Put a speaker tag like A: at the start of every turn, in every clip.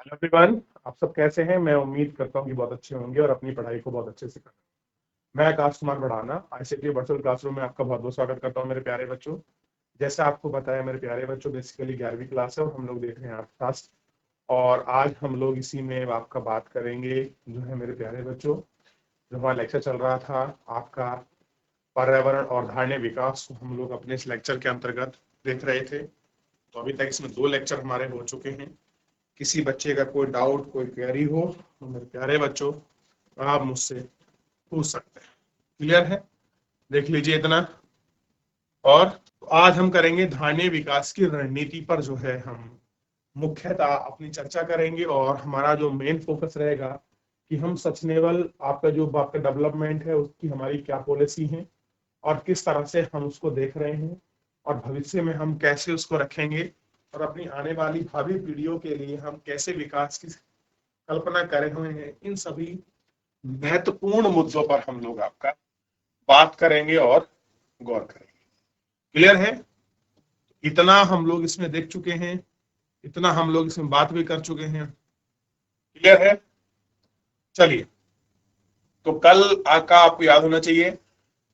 A: Hello everyone, आप सब कैसे हैं। मैं उम्मीद करता हूं कि बहुत अच्छे होंगे और अपनी पढ़ाई को बहुत अच्छे से करें। मैं आकाश कुमार बढ़ाना आईसीटी वर्चुअल क्लासरूम में आपका बहुत बहुत स्वागत करता हूं मेरे प्यारे बच्चों। जैसे आपको पता है मेरे प्यारे बच्चों, बेसिकली 11वीं क्लास है और हम लोग देख रहे हैं अर्थशास्त्र। और आज हम लोग इसी में आपका बात करेंगे जो है मेरे प्यारे बच्चों, जो हमारा लेक्चर चल रहा था आपका पर्यावरण और धारणीय विकास को हम लोग अपने इस लेक्चर के अंतर्गत देख रहे थे। तो अभी तक इसमें 2 लेक्चर हमारे हो चुके हैं। किसी बच्चे का कोई डाउट कोई क्वेरी हो तो मेरे प्यारे बच्चों आप मुझसे पूछ सकते हैं। क्लियर है? देख लीजिए इतना। और आज हम करेंगे धारणीय विकास की रणनीति पर जो है हम मुख्यतः अपनी चर्चा करेंगे और हमारा जो मेन फोकस रहेगा कि हम सस्टेनेबल आपका जो आपका डेवलपमेंट है उसकी हमारी क्या पॉलिसी है और किस तरह से हम उसको देख रहे हैं और भविष्य में हम कैसे उसको रखेंगे और अपनी आने वाली भावी पीढ़ियों के लिए हम कैसे विकास की कल्पना करे हुए हैं। इन सभी महत्वपूर्ण मुद्दों पर हम लोग आपका बात करेंगे और गौर करेंगे। क्लियर है? इतना हम लोग इसमें देख चुके हैं, इतना हम लोग इसमें बात भी कर चुके हैं। क्लियर है? चलिए, तो कल का आपको याद होना चाहिए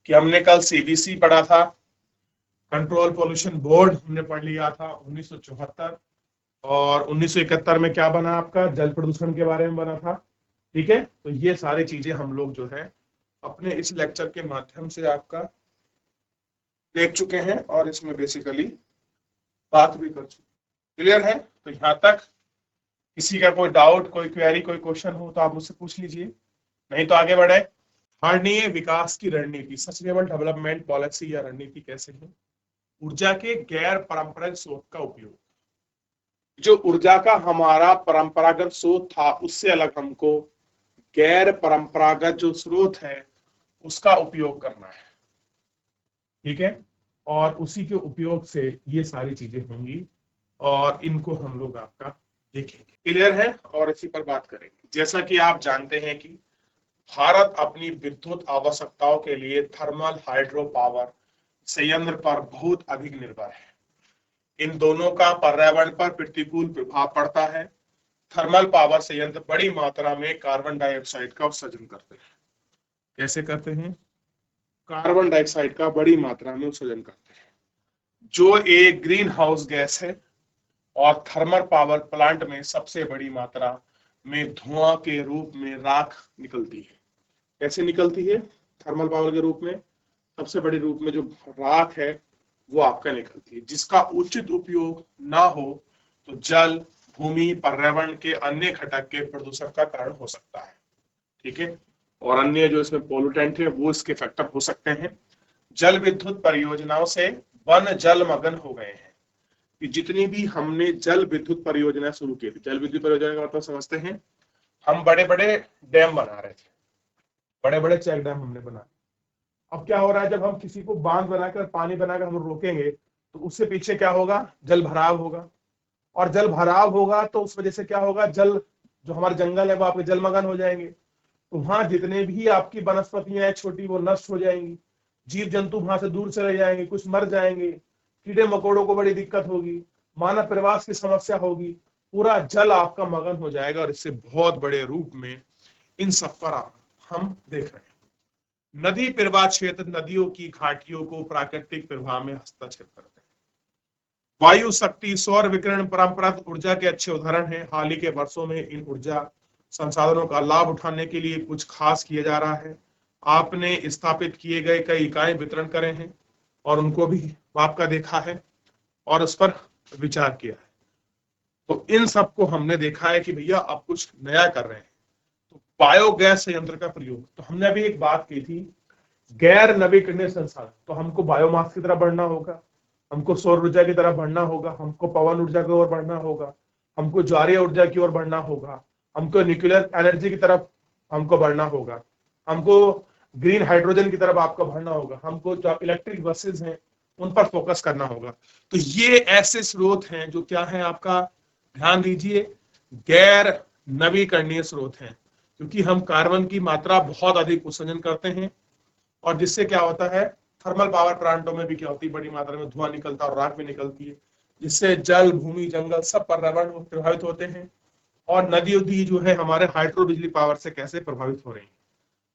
A: कि हमने कल सीबीसी पढ़ा था, कंट्रोल पोल्यूशन बोर्ड हमने पढ़ लिया था 1974। और 1971 में क्या बना आपका, जल प्रदूषण के बारे में बना था। ठीक है, तो ये सारी चीजें हम लोग जो है अपने इस लेक्चर के माध्यम से आपका देख चुके हैं और इसमें बेसिकली बात भी कर चुके। क्लियर है? तो यहाँ तक किसी का कोई डाउट कोई क्वेरी कोई क्वेश्चन हो तो आप मुझसे पूछ लीजिए, नहीं तो आगे बढ़े। धारणीय विकास की रणनीति, सस्टेनेबल डेवलपमेंट पॉलिसी या रणनीति कैसे है। ऊर्जा के गैर पारंपरिक स्रोत का उपयोग। जो ऊर्जा का हमारा परंपरागत स्रोत था उससे अलग हमको गैर परंपरागत जो स्रोत है उसका उपयोग करना है। ठीक है, और उसी के उपयोग से ये सारी चीजें होंगी और इनको हम लोग आपका देखेंगे। क्लियर है? और इसी पर बात करेंगे। जैसा कि आप जानते हैं कि भारत अपनी विद्युत आवश्यकताओं के लिए थर्मल हाइड्रो पावर संयंत्र पर बहुत अधिक निर्भर है। इन दोनों का पर्यावरण पर प्रतिकूल प्रभाव पड़ता है। थर्मल पावर संयंत्र बड़ी मात्रा में कार्बन डाइऑक्साइड का उत्सर्जन करते हैं। कैसे करते हैं? कार्बन डाइऑक्साइड का बड़ी मात्रा में उत्सर्जन करते हैं, जो एक ग्रीन हाउस गैस है और थर्मल पावर प्लांट में सबसे बड़ी मात्रा में धुआं के रूप में राख निकलती है। कैसे निकलती है? थर्मल पावर के रूप में सबसे बड़ी रूप में जो राख है वो आपका निकलती है, जिसका उचित उपयोग ना हो तो जल भूमि पर्यावरण के अन्य घटक के प्रदूषण का कारण हो सकता है। ठीक है, और अन्य जो इसमें पोल्यूटेंट है वो इसके फैक्टर हो सकते हैं। जल विद्युत परियोजनाओं से वन जलमग्न हो गए हैं। कि जितनी भी हमने जल विद्युत परियोजना शुरू की थी, जल विद्युत परियोजना का मतलब समझते हैं, हम बड़े बड़े डैम बना रहे थे, बड़े बड़े चेक डैम हमने बनाए। अब क्या हो रहा है, जब हम किसी को बांध बनाकर पानी बनाकर हम रोकेंगे तो उससे पीछे क्या होगा, जल भराव होगा। और जल भराव होगा तो उस वजह से क्या होगा, जल जो हमारे जंगल है वो आपके जलमग्न हो जाएंगे। तो वहां जितने भी आपकी वनस्पतियां हैं छोटी वो नष्ट हो जाएंगी, जीव जंतु वहां से दूर चले जाएंगे, कुछ मर जाएंगे, कीड़े मकोड़ों को बड़ी दिक्कत होगी, मानव प्रवास की समस्या होगी, पूरा जल आपका मगन हो जाएगा। और इससे बहुत बड़े रूप में इन सब पर हम देख रहे हैं। नदी प्रवाह क्षेत्र नदियों की घाटियों को प्राकृतिक प्रवाह में हस्तक्षेप करते हैं। वायु शक्ति सौर विकिरण परंपरागत ऊर्जा के अच्छे उदाहरण हैं। हाल ही के वर्षों में इन ऊर्जा संसाधनों का लाभ उठाने के लिए कुछ खास किया जा रहा है। आपने स्थापित किए गए कई इकाई वितरण करे हैं और उनको भी आपका देखा है और उस पर विचार किया है। तो इन सबको हमने देखा है कि भैया आप कुछ नया कर रहे हैं। तो बायोगैस संयंत्र का प्रयोग, तो हमने अभी एक बात की थी, गैर नवीकरणीय संसाधन, तो हमको बायोमास की तरफ बढ़ना होगा, हमको सौर ऊर्जा की तरफ बढ़ना होगा, हमको पवन ऊर्जा की ओर बढ़ना होगा, हमको ज्वारीय ऊर्जा की ओर बढ़ना होगा, हमको न्यूक्लियर एनर्जी की तरफ हमको बढ़ना होगा, हमको ग्रीन हाइड्रोजन की तरफ आपका बढ़ना होगा, हमको जो इलेक्ट्रिक बसेस हैं उन पर फोकस करना होगा। तो ये ऐसे स्रोत हैं जो क्या है आपका, ध्यान दीजिए, गैर नवीकरणीय स्रोत हैं, क्योंकि हम कार्बन की मात्रा बहुत अधिक उत्सर्जन करते हैं और जिससे क्या होता है, थर्मल पावर प्लांटों में भी क्या होती है, बड़ी मात्रा में धुआं निकलता है और राख भी निकलती है, जिससे जल भूमि जंगल सब पर्यावरण प्रभावित होते हैं और नदी उदी जो है हमारे हाइड्रो बिजली पावर से कैसे प्रभावित हो रही है।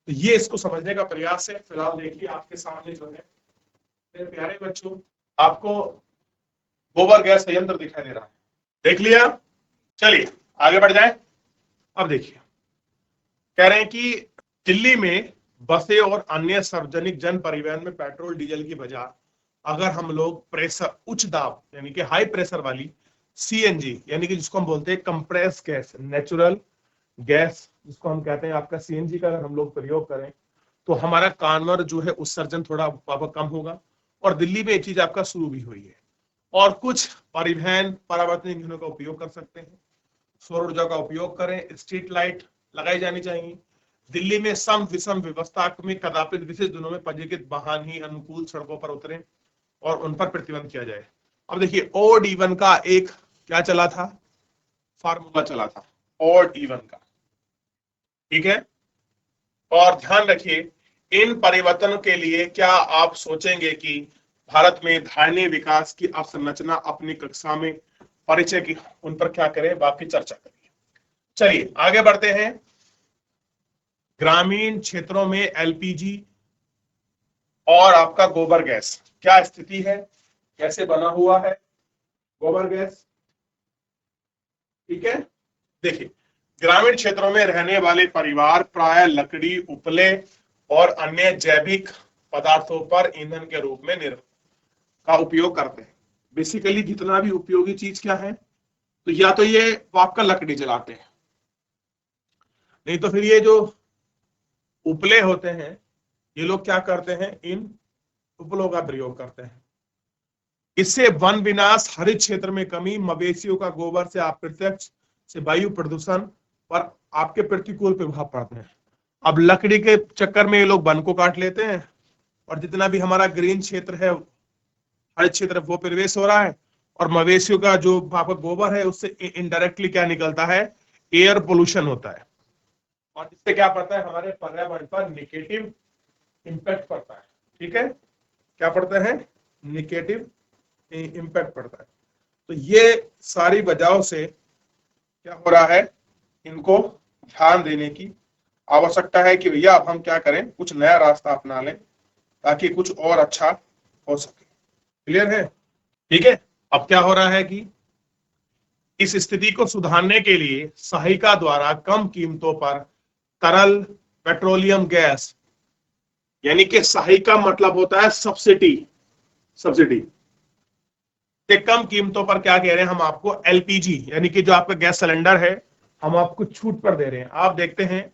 A: तो ये इसको समझने का प्रयास है। फिलहाल देखिए आपके सामने जो है मेरे प्यारे बच्चों, आपको गोबर गैस संयंत्र दिखाई दे रहा है, देख लिया। चलिए आगे बढ़ जाए। अब देखिए कह रहे हैं कि दिल्ली में बसें और अन्य सार्वजनिक जन परिवहन में पेट्रोल डीजल की बजाय अगर हम लोग प्रेशर उच्च दाब यानी कि हाई प्रेशर वाली सीएनजी यानी कि जिसको हम बोलते हैं कंप्रेस गैस, नेचुरल गैस जिसको हम कहते हैं आपका सीएनजी का अगर हम लोग प्रयोग करें तो हमारा कार्बन जो है उत्सर्जन थोड़ा कम होगा। और दिल्ली में ये चीज आपका शुरू भी हुई है। और कुछ परिवहन परावर्तन ईंधनों का उपयोग कर सकते हैं, सौर ऊर्जा का उपयोग करें, स्ट्रीट लाइट लगाई जानी चाहिए। दिल्ली में सम विषम व्यवस्था में कदापि विशेष दिनों में पंजीकृत वाहन ही अनुकूल सड़कों पर उतरे और उन पर प्रतिबंध किया जाए। अब देखिए ओड इवन का एक क्या चला था, फार्मूला चला था ओड इवन का, ठीक है। और ध्यान रखिए इन परिवर्तनों के लिए क्या आप सोचेंगे कि भारत में धारणीय विकास की अवसंरचना अपनी कक्षा में परिचय की उन पर क्या करें, बाकी चर्चा करिए। चलिए आगे बढ़ते हैं। ग्रामीण क्षेत्रों में एलपीजी और आपका गोबर गैस क्या स्थिति है, कैसे बना हुआ है गोबर गैस, ठीक है। देखिए ग्रामीण क्षेत्रों में रहने वाले परिवार प्राय लकड़ी, उपले और अन्य जैविक पदार्थों पर ईंधन के रूप में का उपयोग करते हैं। बेसिकली जितना भी उपयोगी चीज क्या है, तो या तो ये आपका लकड़ी जलाते हैं, नहीं तो फिर ये जो उपले होते हैं ये लोग क्या करते हैं, इन उपलों का प्रयोग करते हैं। इससे वन विनाश, हरित क्षेत्र में कमी, मवेशियों का गोबर से अप्रत्यक्ष से वायु प्रदूषण पर आपके प्रतिकूल प्रभाव पड़ते हैं। अब लकड़ी के चक्कर में ये लोग वन को काट लेते हैं और जितना भी हमारा ग्रीन क्षेत्र है, हरित क्षेत्र, वो प्रवेश हो रहा है। और मवेशियों का जो आपका गोबर है उससे इनडायरेक्टली क्या निकलता है, एयर पोल्यूशन होता है। और इससे क्या पड़ता है, हमारे पर्यावरण पर निगेटिव इंपैक्ट पड़ता है, ठीक है। क्या पड़ता है, निगेटिव इंपैक्ट पड़ता है। तो ये सारी वजहों से क्या हो रहा है, इनको ध्यान देने की आवश्यकता है कि भैया अब हम क्या करें, कुछ नया रास्ता अपना लें ताकि कुछ और अच्छा हो सके। क्लियर है, ठीक है। अब क्या हो रहा है कि इस स्थिति को सुधारने के लिए सहायिका द्वारा कम कीमतों पर तरल पेट्रोलियम गैस, यानी कि सहायिका मतलब होता है सब्सिडी, सब्सिडी के कम कीमतों पर क्या कह रहे हैं हम आपको, एलपीजी यानी कि जो आपका गैस सिलेंडर है हम आपको छूट पर दे रहे हैं। आप देखते हैं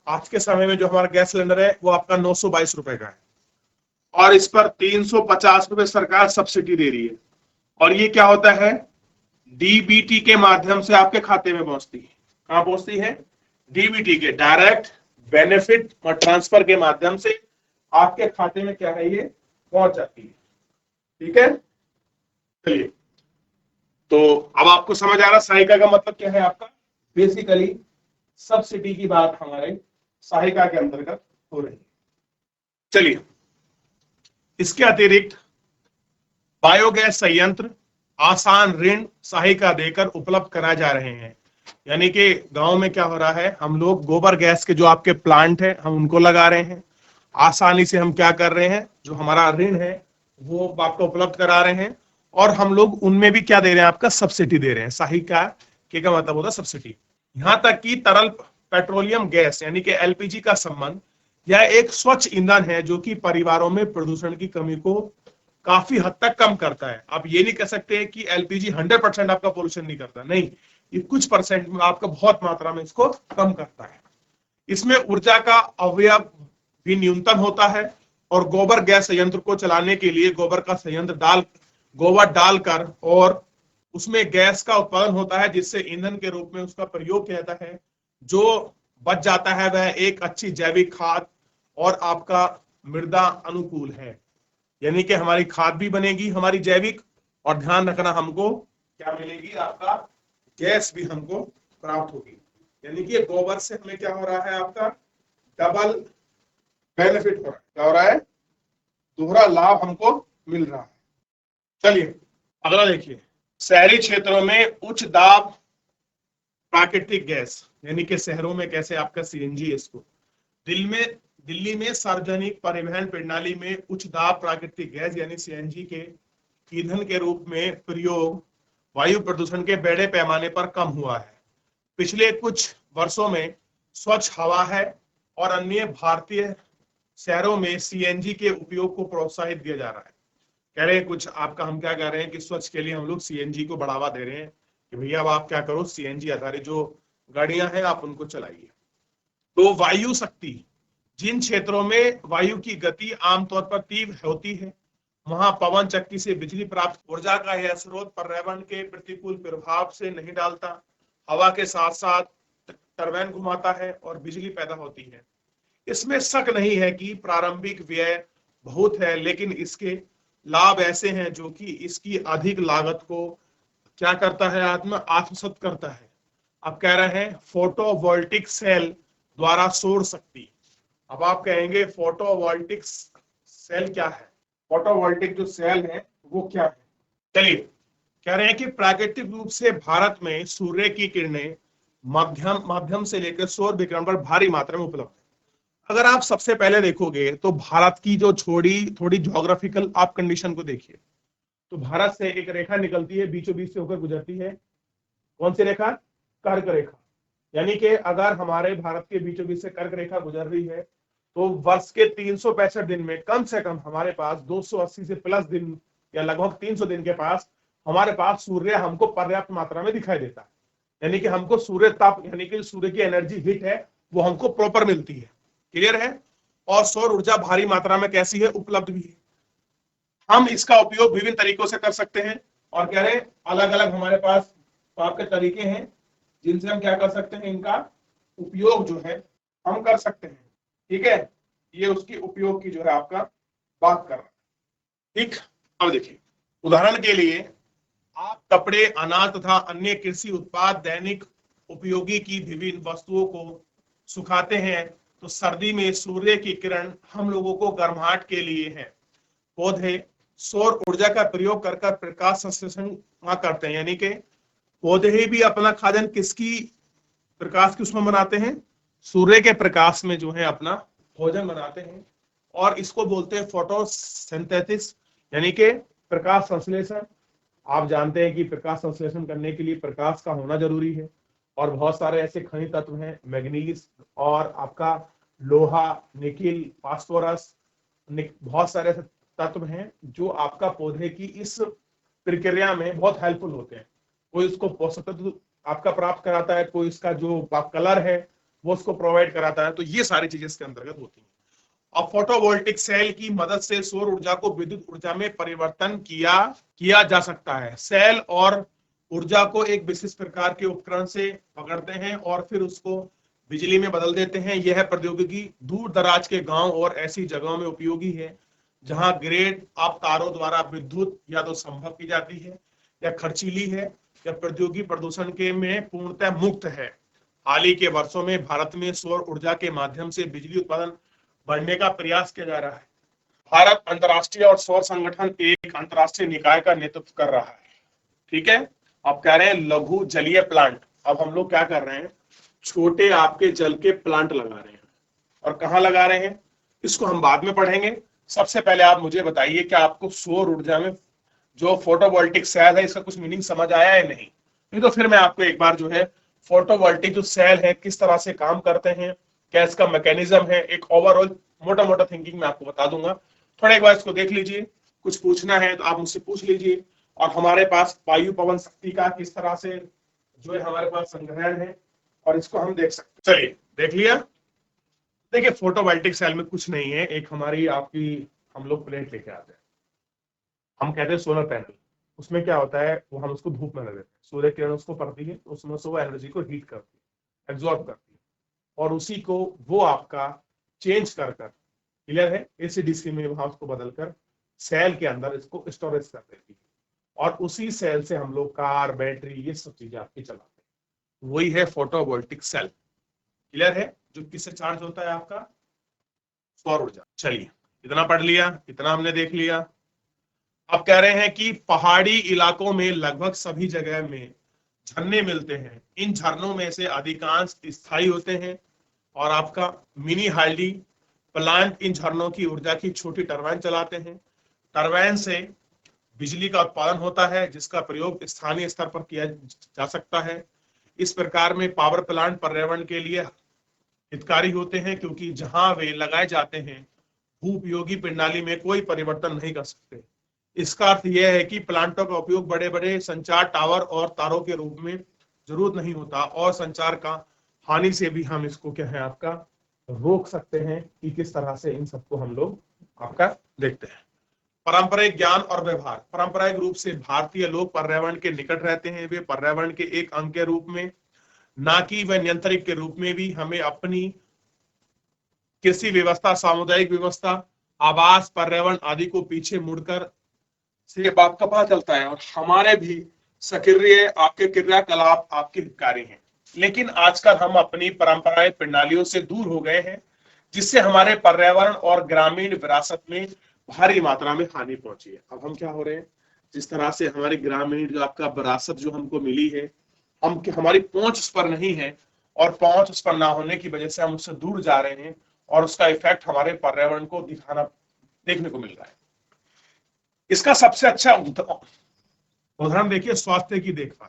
A: आज के समय में जो हमारा गैस सिलेंडर है वो आपका 922 रुपए का है और इस पर 350 रुपए सरकार सब्सिडी दे रही है। और ये क्या होता है, डीबीटी के माध्यम से आपके खाते में पहुंचती है। कहां पहुंचती है, डीबीटी के डायरेक्ट बेनिफिट और ट्रांसफर के माध्यम से आपके खाते में क्या है, ये पहुंच जाती है, ठीक है। चलिए तो अब आपको समझ आ रहा सहायिका का मतलब क्या है आपका, बेसिकली सब्सिडी की बात हमारे सहायिका के अंतर्गत हो रही है। चलिए इसके अतिरिक्त बायोगैस संयंत्र आसान ऋण सहायिका देकर उपलब्ध कराए जा रहे हैं। यानी कि गांव में क्या हो रहा है, हम लोग गोबर गैस के जो आपके प्लांट है हम उनको लगा रहे हैं, आसानी से हम क्या कर रहे हैं, जो हमारा ऋण है वो आपको उपलब्ध करा रहे हैं और हम लोग उनमें भी क्या दे रहे हैं, आपका सब्सिडी दे रहे हैं। सहायिका के का मतलब होता है सब्सिडी। यहां तक कि तरल पेट्रोलियम गैस यानी कि एलपीजी का संबंध यह एक स्वच्छ ईंधन है जो कि परिवारों में प्रदूषण की कमी को काफी हद तक कम करता है। आप ये नहीं कह सकते कि एलपीजी 100% आपका पोल्यूशन नहीं करता, नहीं, ये कुछ परसेंट में आपका बहुत मात्रा में इसको कम करता है। इसमें ऊर्जा का अवयव भी न्यूनतम होता है और गोबर गैस संयंत्र को चलाने के लिए गोबर का संयंत्र गोबर डालकर और उसमें गैस का उत्पादन होता है जिससे ईंधन के रूप में उसका प्रयोग किया जाता है। जो बच जाता है वह एक अच्छी जैविक खाद और आपका मृदा अनुकूल है, यानी कि हमारी खाद भी बनेगी हमारी जैविक और ध्यान रखना हमको क्या मिलेगी, आपका गैस भी हमको प्राप्त होगी। यानी कि गोबर से हमें क्या हो रहा है, आपका डबल बेनिफिट हो रहा है। क्या हो रहा है, दोहरा लाभ हमको मिल रहा है। चलिए अगला देखिए, शहरी क्षेत्रों में उच्च दाब प्राकृतिक गैस, यानी कि शहरों में कैसे आपका सीएनजी, इसको दिल्ली में सार्वजनिक परिवहन प्रणाली में उच्च दाब प्राकृतिक गैस यानी सीएनजी के ईंधन के रूप में प्रयोग वायु प्रदूषण के बड़े पैमाने पर कम हुआ है। पिछले कुछ वर्षों में स्वच्छ हवा है और अन्य भारतीय शहरों में सीएनजी के उपयोग को प्रोत्साहित दिया जा रहा है। कह रहे हैं कुछ आपका, हम क्या कह रहे हैं कि स्वच्छ के लिए हम लोग सीएनजी को बढ़ावा दे रहे हैं कि भैया अब आप क्या करो, सीएनजी आधारित जो गाड़ियां हैं आप उनको चलाइए। तो वायु शक्ति, जिन क्षेत्रों में वायु की गति आमतौर पर तीव्र होती है वहां पवन चक्की से बिजली प्राप्त ऊर्जा का यह स्रोत पर्यावरण के प्रतिकूल प्रभाव से नहीं डालता। हवा के साथ साथ टरबाइन घुमाता है और बिजली पैदा होती है। इसमें शक नहीं है कि प्रारंभिक व्यय बहुत है, लेकिन इसके लाभ ऐसे हैं जो कि इसकी अधिक लागत को क्या करता है, आत्मसात करता है। अब कह रहे हैं फोटोवोल्टिक सेल द्वारा सौर शक्ति। अब आप कहेंगे फोटोवोल्टिक सेल क्या है, फोटोवोल्टिक जो सेल है वो क्या है। चलिए, कह रहे हैं कि प्राकृतिक रूप से भारत में सूर्य की किरणें माध्यम से लेकर सौर विकिरण पर भारी मात्रा में उपलब्ध है। अगर आप सबसे पहले देखोगे तो भारत की जो थोड़ी ज्योग्राफिकल आप कंडीशन को देखिए, तो भारत से एक रेखा निकलती है, बीचों बीच से होकर गुजरती है। कौन सी रेखा? कर्क रेखा। यानी कि अगर हमारे भारत के बीचों बीच से कर्क रेखा गुजर रही है तो वर्ष के 365 दिन में कम से कम हमारे पास 280 से प्लस दिन या लगभग 300 दिन के पास हमारे पास सूर्य हमको पर्याप्त मात्रा में दिखाई देता है। यानी कि हमको सूर्य ताप, यानी कि सूर्य की एनर्जी हिट है वो हमको प्रॉपर मिलती है। क्लियर है? और सौर ऊर्जा भारी मात्रा में कैसी है, उपलब्ध भी है। हम इसका उपयोग विभिन्न तरीकों से कर सकते हैं और कह रहे हैं अलग अलग हमारे पास आपके तरीके हैं जिनसे हम क्या कर सकते हैं, इनका उपयोग जो है हम कर सकते हैं। ठीक है, ये उसकी उपयोग की जो है आपका बात कर रहा है। ठीक, अब देखिए उदाहरण के लिए आप कपड़े, अनाज तथा अन्य कृषि उत्पाद दैनिक उपयोगी की विभिन्न वस्तुओं को सुखाते हैं तो सर्दी में सूर्य की किरण हम लोगों को गर्माहट के लिए है। पौधे सौर ऊर्जा का प्रयोग कर प्रकाश संश्लेषण करते हैं, यानी कि पौधे ही भी अपना खाद्यान्न किसकी प्रकाश की उसमें बनाते हैं, सूर्य के प्रकाश में जो है अपना भोजन बनाते हैं। और इसको बोलते हैं फोटोसिंथेसिस, यानी कि प्रकाश संश्लेषण। आप जानते हैं कि प्रकाश संश्लेषण करने के लिए प्रकाश का होना जरूरी है और बहुत सारे ऐसे खनिज तत्व हैं, मैग्नीज और आपका लोहा, निकिल, फास्फोरस, बहुत सारे ऐसे तत्व हैं जो आपका पौधे की इस प्रक्रिया में बहुत हेल्पफुल होते हैं। कोई इसको पोषक तत्व आपका प्राप्त कराता है, कोई इसका जो कलर है वो उसको प्रोवाइड कराता है, तो ये सारी चीजें इसके अंतर्गत होती हैं। अब फोटोवोल्टिक सेल की मदद से सौर ऊर्जा को विद्युत ऊर्जा में परिवर्तन किया जा सकता है। सेल और ऊर्जा को एक विशेष प्रकार के उपकरण से पकड़ते हैं और फिर उसको बिजली में बदल देते हैं। यह प्रौद्योगिकी दूर दराज के गांव और ऐसी जगहों में उपयोगी है जहां ग्रेड आप तारों द्वारा विद्युत या तो संभव की जाती है या खर्चीली है या प्रौद्योगिकी प्रदूषण के में पूर्णतः मुक्त है। हाल ही के वर्षों में भारत में सौर ऊर्जा के माध्यम से बिजली उत्पादन बढ़ने का प्रयास किया जा रहा है। भारत अंतर्राष्ट्रीय और सौर संगठन एक अंतर्राष्ट्रीय निकाय का नेतृत्व कर रहा है। ठीक है, अब कह रहे हैं लघु जलीय प्लांट। अब हम लोग क्या कर रहे हैं, छोटे आपके जल के प्लांट लगा रहे हैं। और कहाँ लगा रहे हैं इसको हम बाद में पढ़ेंगे। सबसे पहले आप मुझे बताइए कि आपको सौर ऊर्जा में जो फोटोवोल्टिक सेल है इसका कुछ मीनिंग समझ आया है? नहीं तो फिर मैं आपको एक बार जो है फोटोवोल्टिक जो सेल है किस तरह से काम करते हैं, क्या इसका मैकेनिज्म है, एक ओवरऑल मोटा थिंकिंग मैं आपको बता दूंगा। थोड़ा एक बार इसको देख लीजिए, कुछ पूछना है तो आप मुझसे पूछ लीजिए। और हमारे पास वायु पवन शक्ति का किस तरह से जो है हमारे पास संग्रहण है और इसको हम देख सकते हैं। चलिए देख लिया। देखिए फोटोवोल्टिक सेल में कुछ नहीं है, एक हमारी आपकी हम लोग प्लेट लेके आते हैं, हम कहते हैं सोलर पैनल। उसमें क्या होता है, वो हम उसको धूप में लगा देते हैं, सूर्य किरण उसको पड़ती है तो उसमें से वो एनर्जी को हीट करती है, एब्जॉर्ब करती है और उसी को वो आपका चेंज कर क्लियर है एसीडीसी में वहां उसको बदलकर सेल के अंदर इसको स्टोरेज कर देती है और उसी सेल से हम लोग कार, बैटरी, ये सब चीजें आपकी चलाते हैं। वही है फोटोवोल्टिक सेल। क्लियर है? जो किससे चार्ज होता है आपका, सौर ऊर्जा। चलिए इतना पढ़ लिया, इतना हमने देख लिया। अब कह रहे हैं कि पहाड़ी इलाकों में लगभग सभी जगह में झरने मिलते हैं। इन झरनों में से अधिकांश स्थायी होते हैं और आपका मिनी हाइड्री प्लांट इन झरनों की ऊर्जा की छोटी टरबाइन चलाते हैं। टरबाइन से बिजली का उत्पादन होता है जिसका प्रयोग स्थानीय स्तर पर किया जा सकता है। इस प्रकार में पावर प्लांट पर्यावरण के लिए हितकारी होते हैं क्योंकि जहां वे लगाए जाते हैं भू उपयोगी प्रणाली में कोई परिवर्तन नहीं कर सकते। इसका अर्थ यह है कि प्लांटों का उपयोग बड़े बड़े संचार टावर और तारों के रूप में जरूरत नहीं होता और संचार का हानि से भी हम इसको क्या है आपका रोक सकते हैं कि किस तरह से इन सबको हम लोग आपका देखते हैं। पारंपरिक ज्ञान और व्यवहार। पारंपरिक रूप से भारतीय लोग पर्यावरण के निकट रहते हैं। वे पर्यावरण के एक अंग के रूप में ना कि वह नियंत्रित के रूप में भी हमें अपनी कृषि व्यवस्था, सामुदायिक व्यवस्था, आवास, पर्यावरण आदि को पीछे मुड़कर से बात का पता चलता है और हमारे भी सक्रिय आपके क्रियाकलाप आपके हितकारी हैं। लेकिन आजकल हम अपनी परंपरागत प्रणालियों से दूर हो गए हैं जिससे हमारे पर्यावरण और ग्रामीण विरासत में भारी मात्रा में हानि पहुंची है। अब हम क्या हो रहे हैं, जिस तरह से हमारी ग्रामीण जो आपका विरासत जो हमको मिली है, हम हमारी पहुंच उस पर नहीं है और पहुंच उस पर ना होने की वजह से हम उससे दूर जा रहे हैं और उसका इफेक्ट हमारे पर्यावरण को देखने को मिल रहा है। इसका सबसे अच्छा उदाहरण देखिए, स्वास्थ्य की देखभाल।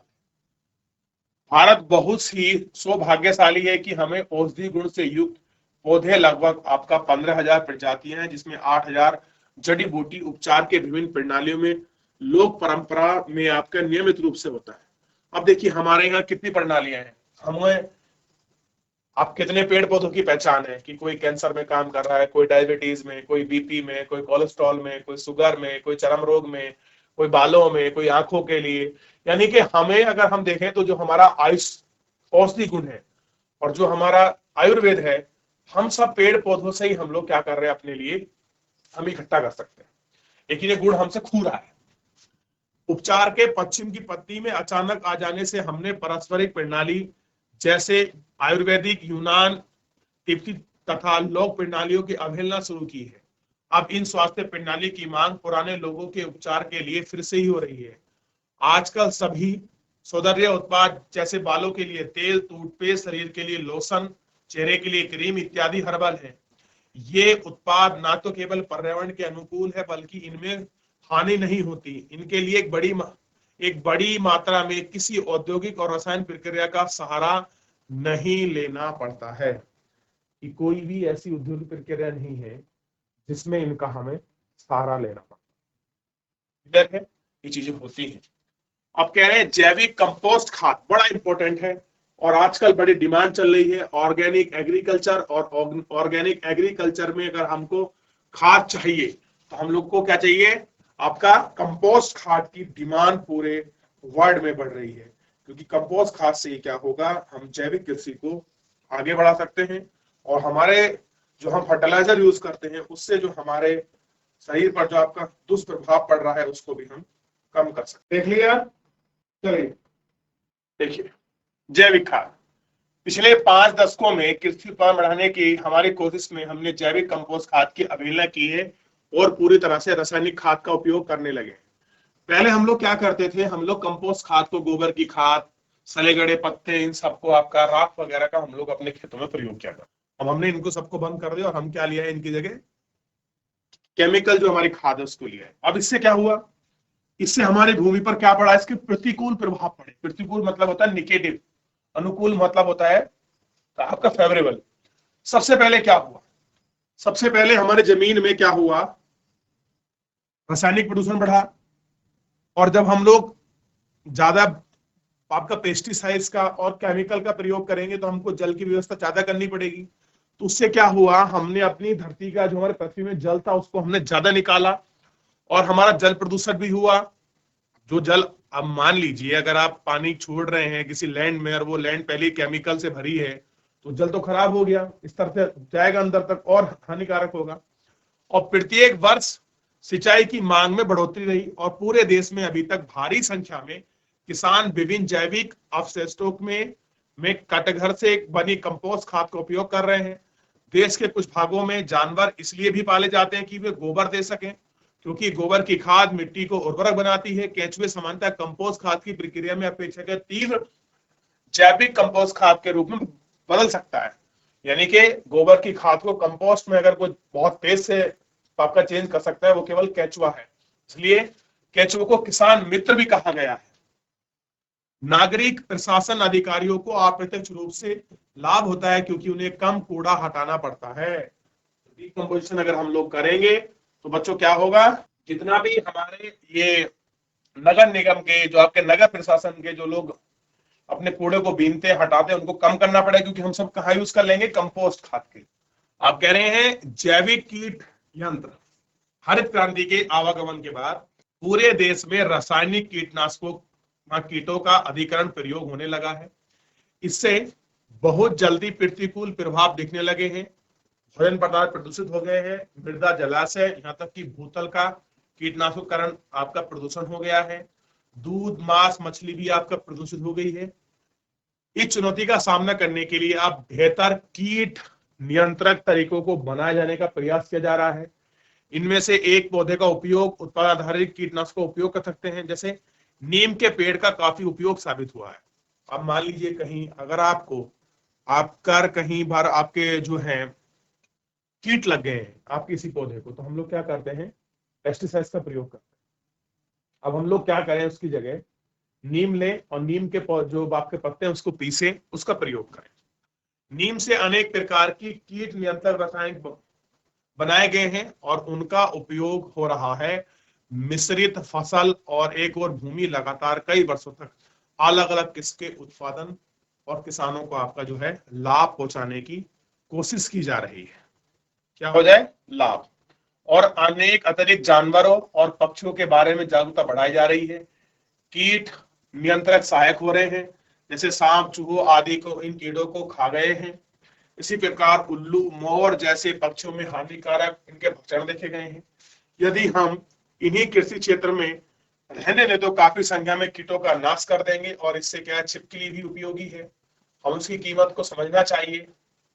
A: भारत बहुत ही सौभाग्यशाली है कि हमें औषधि गुण से युक्त पौधे लगभग आपका 15,000 प्रजातियां हैं जिसमें 8,000 जड़ी बूटी उपचार के विभिन्न प्रणालियों में लोक परंपरा में आपका नियमित रूप से होता है। अब देखिए हमारे यहाँ कितनी प्रणालियां हैं, हमें आप कितने पेड़ पौधों की पहचान है कि कोई कैंसर में काम कर रहा है, कोई डायबिटीज में, कोई बीपी में, कोई कोलेस्ट्रॉल में, कोई शुगर में, कोई चर्म रोग में, कोई बालों में, कोई आंखों के लिए। यानी कि हमें अगर हम देखें तो जो हमारा आयुष औषधि गुण है और जो हमारा आयुर्वेद है, हम सब पेड़ पौधों से ही हम लोग क्या कर रहे हैं अपने लिए हम इकट्ठा कर सकते हैं, लेकिन ये गुण हमसे खो रहा है। उपचार के पश्चिम की पत्ती में अचानक आ जाने से हमने पारस्परिक प्रणाली जैसे आयुर्वेदिक, यूनान, तिब्बती तथा लोक प्रणालियों की अवहेलना शुरू की है। अब इन स्वास्थ्य प्रणाली की मांग पुराने लोगों के उपचार के लिए फिर से ही हो रही है। आजकल सभी सौंदर्य उत्पाद जैसे बालों के लिए तेल, टूथपेस्ट, शरीर के लिए लोशन, चेहरे के लिए क्रीम इत्यादि हर्बल है। ये उत्पाद ना तो केवल पर्यावरण के अनुकूल है बल्कि इनमें हानि नहीं होती। इनके लिए एक बड़ी मात्रा में किसी औद्योगिक और रसायन प्रक्रिया का सहारा नहीं लेना पड़ता है, कि कोई भी ऐसी औद्योगिक प्रक्रिया नहीं है जिसमें इनका हमें सहारा लेना पड़ता है। ये चीजें होती हैं। अब कह रहे हैं जैविक कंपोस्ट खाद बड़ा इंपॉर्टेंट है और आजकल बड़ी डिमांड चल रही है। ऑर्गेनिक एग्रीकल्चर और ऑर्गेनिक एग्रीकल्चर में अगर हमको खाद चाहिए तो हम लोग को क्या चाहिए, आपका कंपोस्ट खाद की डिमांड पूरे वर्ल्ड में बढ़ रही है, क्योंकि कंपोस्ट खाद से क्या होगा, हम जैविक कृषि को आगे बढ़ा सकते हैं और हमारे जो हम फर्टिलाइजर यूज करते हैं उससे जो हमारे शरीर पर जो आपका दुष्प्रभाव पड़ रहा है उसको भी हम कम कर सकते हैं। देख लिया, चलिए देखिए जैविक खाद। पिछले 5 दशकों में कृषि उत्पादन बढ़ाने की हमारी कोशिश में हमने जैविक कंपोस्ट खाद की अवहेलना की है और पूरी तरह से रासायनिक खाद का उपयोग करने लगे। पहले हम लोग क्या करते थे, हम लोग कंपोस्ट खाद को गोबर की खाद, सड़े गड़े पत्ते, इन सबको आपका राख वगैरह का हम लोग अपने खेतों में प्रयोग किया था। अब हमने इनको सबको बंद कर दिया और हम क्या लिया है, इनकी जगह केमिकल जो हमारी खाद है उसको लिया है। अब इससे क्या हुआ, इससे हमारी भूमि पर क्या पड़ा, इसके प्रतिकूल प्रभाव पड़े। प्रतिकूल मतलब होता है निगेटिव, अनुकूल मतलब होता है आपका फेवरेबल। सबसे पहले क्या हुआ, सबसे पहले हमारे जमीन में क्या हुआ, रासायनिक प्रदूषण बढ़ा। और जब हम लोग ज्यादा आपका पेस्टिसाइड्स का और केमिकल का प्रयोग करेंगे तो हमको जल की व्यवस्था ज्यादा करनी पड़ेगी। तो उससे क्या हुआ, हमने अपनी धरती का जो हमारे पृथ्वी में जल था उसको हमने ज्यादा निकाला और हमारा जल प्रदूषण भी हुआ। जो जल, अब मान लीजिए अगर आप पानी छोड़ रहे हैं किसी लैंड में और वो लैंड पहले केमिकल से भरी है तो जल तो खराब हो गया, इस तरह से जाएगा अंदर तक और हानिकारक होगा। और प्रत्येक वर्ष सिंचाई की मांग में बढ़ोतरी रही और पूरे देश में अभी तक भारी संख्या में किसान विभिन्न जैविक अवशेषों में कटघर से बनी कंपोस्ट खाद का उपयोग कर रहे हैं। देश के कुछ भागों में जानवर इसलिए भी पाले जाते हैं कि वे गोबर दे सकें, क्योंकि गोबर की खाद मिट्टी को उर्वरक बनाती है। केंचुए सामान्यतः कंपोस्ट खाद की प्रक्रिया में अपेक्षाकृत तीव्र जैविक कंपोस्ट खाद के रूप में बदल सकता है। यानी कि गोबर की खाद को कंपोस्ट में अगर कोई बहुत तेज से आपका चेंज कर सकता है वो केवल केंचुआ है। इसलिए केंचुए को किसान मित्र भी कहा गया है। नागरिक प्रशासन अधिकारियों को अप्रत्यक्ष रूप से लाभ होता है क्योंकि उन्हें कम कूड़ा हटाना पड़ता है। डिकम्पोजिशन अगर हम लोग करेंगे तो बच्चों क्या होगा, जितना भी हमारे ये नगर निगम के जो आपके नगर प्रशासन के जो लोग अपने कूड़े को बीनते हटाते उनको कम करना पड़ेगा, क्योंकि हम सब कहाँ यूज कर लेंगे, कंपोस्ट खाद के। आप कह रहे हैं जैविक कीट यंत्र। हरित क्रांति के आवागमन के बाद पूरे देश में रासायनिक कीटनाशकों कीटों का अधिकरण प्रयोग होने लगा है। इससे बहुत जल्दी प्रतिकूल प्रभाव दिखने लगे हैं। भोजन पदार्थ प्रदूषित हो गए हैं, मृदा जलाशय यहाँ तक कि भूतल का कीटनाशककरण आपका प्रदूषण हो गया है, दूध मांस मछली भी आपका प्रदूषित हो गई है। इस चुनौती का सामना करने के लिए अब बेहतर कीट नियंत्रक तरीकों को बनाए जाने का प्रयास किया जा रहा है। इनमें से एक पौधे का उपयोग उत्पाद आधारित कीटनाशक का उपयोग कर सकते हैं, जैसे नीम के पेड़ का काफी उपयोग साबित हुआ है। अब मान लीजिए कहीं अगर आपको आपका कहीं बार आपके जो है कीट लग गए हैं आप किसी पौधे को, तो हम लोग क्या करते हैं, पेस्टिसाइड्स का प्रयोग करते हैं। अब हम लोग क्या करें, उसकी जगह नीम लें और नीम के जो आपके पत्ते हैं उसको पीसे उसका प्रयोग करें। नीम से अनेक प्रकार की कीट नियंत्रण रसायन बनाए गए हैं और उनका उपयोग हो रहा है। मिश्रित फसल और एक और भूमि लगातार कई वर्षों तक अलग अलग किस्म के उत्पादन और किसानों को आपका जो है लाभ पहुंचाने की कोशिश की जा रही है। क्या हो जाए, लाभ। और अनेक अतिरिक्त जानवरों और पक्षियों के बारे में जागरूकता बढ़ाई जा रही है। कीट नियंत्रक सहायक हो रहे हैं, जैसे सांप चूहों आदि को इन कीड़ों को खा गए हैं। इसी प्रकार उल्लू मोर जैसे पक्षियों में हानिकारक इनके भक्षण देखे गए हैं। यदि हम इन्हीं कृषि क्षेत्र में रहने दें तो काफी संख्या में कीटों का नाश कर देंगे और इससे क्या छिपकली भी उपयोगी है। हम उसकी कीमत को समझना चाहिए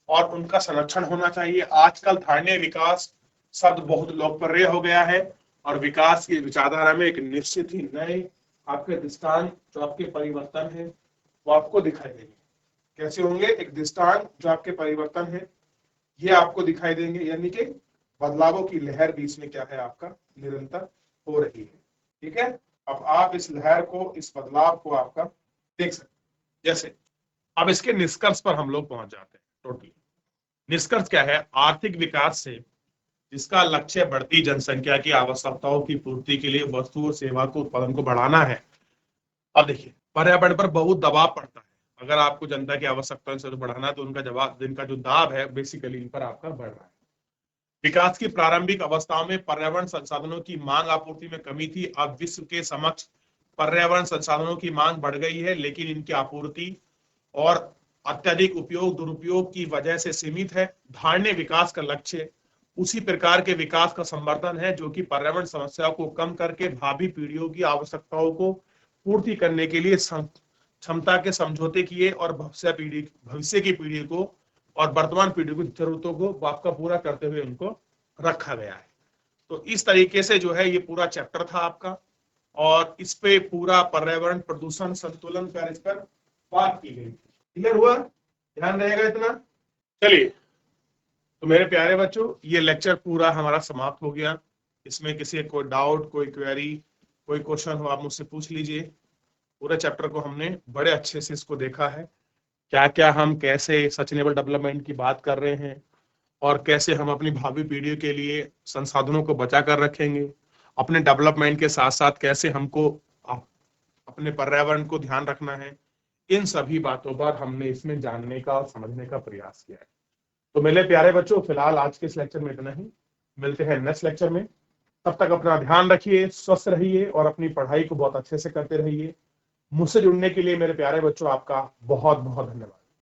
A: और उनका संरक्षण होना चाहिए। आजकल स्थानीय विकास शब्द बहुत लोकप्रिय हो गया है और विकास की विचारधारा में एक निश्चित ही नए आपके दृष्टांत जो आपके परिवर्तन है वो आपको दिखाई देंगे। कैसे होंगे, एक दृष्टांत जो आपके परिवर्तन है ये आपको दिखाई देंगे, यानी कि बदलावों की लहर बीच में क्या है आपका निरंतर हो रही है। ठीक है, अब आप इस लहर को, इस बदलाव को आपका देख सकते। जैसे अब इसके निष्कर्ष पर हम लोग पहुंच जाते हैं। टोटली निष्कर्ष क्या है, आर्थिक विकास से जिसका लक्ष्य बढ़ती जनसंख्या की आवश्यकताओं की पूर्ति के लिए वस्तु और सेवा को उत्पादन को बढ़ाना है। अब देखिए पर्यावरण पर बहुत दबाव पड़ता है। अगर आपको जनता की आवश्यकताओं से बढ़ाना है तो उनका जवाब, इनका जो दाब है बेसिकली इन पर आपका बढ़ रहा है। विकास की प्रारंभिक अवस्थाओं में पर्यावरण संसाधनों की मांग आपूर्ति में कमी थी। अब विश्व के समक्ष पर्यावरण संसाधनों की मांग बढ़ गई है, लेकिन इनकी आपूर्ति और अत्यधिक उपयोग दुरुपयोग की वजह से सीमित है। धारणीय विकास का लक्ष्य उसी प्रकार के विकास का संवर्धन है जो कि पर्यावरण समस्याओं को कम करके भावी पीढ़ियों की आवश्यकताओं को पूर्ति करने के लिए क्षमता के समझौते किए और भविष्य की पीढ़ी को और वर्तमान पीढ़ी की जरूरतों को आपका पूरा करते हुए उनको रखा गया है। तो इस तरीके से जो है ये पूरा चैप्टर था आपका और इस पे पूरा पर्यावरण प्रदूषण संतुलन पर इस पर बात की गई। क्लियर हुआ, ध्यान रहेगा इतना। चलिए तो मेरे प्यारे बच्चों ये लेक्चर पूरा हमारा समाप्त हो गया। इसमें किसी कोई डाउट, कोई क्वेरी, कोई क्वेश्चन हो आप मुझसे पूछ लीजिए। पूरे चैप्टर को हमने बड़े अच्छे से इसको देखा है, क्या क्या हम कैसे सस्टेनेबल डेवलपमेंट की बात कर रहे हैं और कैसे हम अपनी भावी पीढ़ियों के लिए संसाधनों को बचा कर रखेंगे, अपने डेवलपमेंट के साथ साथ कैसे हमको अपने पर्यावरण को ध्यान रखना है। इन सभी बातों पर हमने इसमें जानने का और समझने का प्रयास किया है। तो मेरे प्यारे बच्चों फिलहाल आज के इस लेक्चर में इतना ही। मिलते हैं नेक्स्ट लेक्चर में। तब तक अपना ध्यान रखिए, स्वस्थ रहिए और अपनी पढ़ाई को बहुत अच्छे से करते रहिए। मुझसे जुड़ने के लिए मेरे प्यारे बच्चों आपका बहुत बहुत धन्यवाद।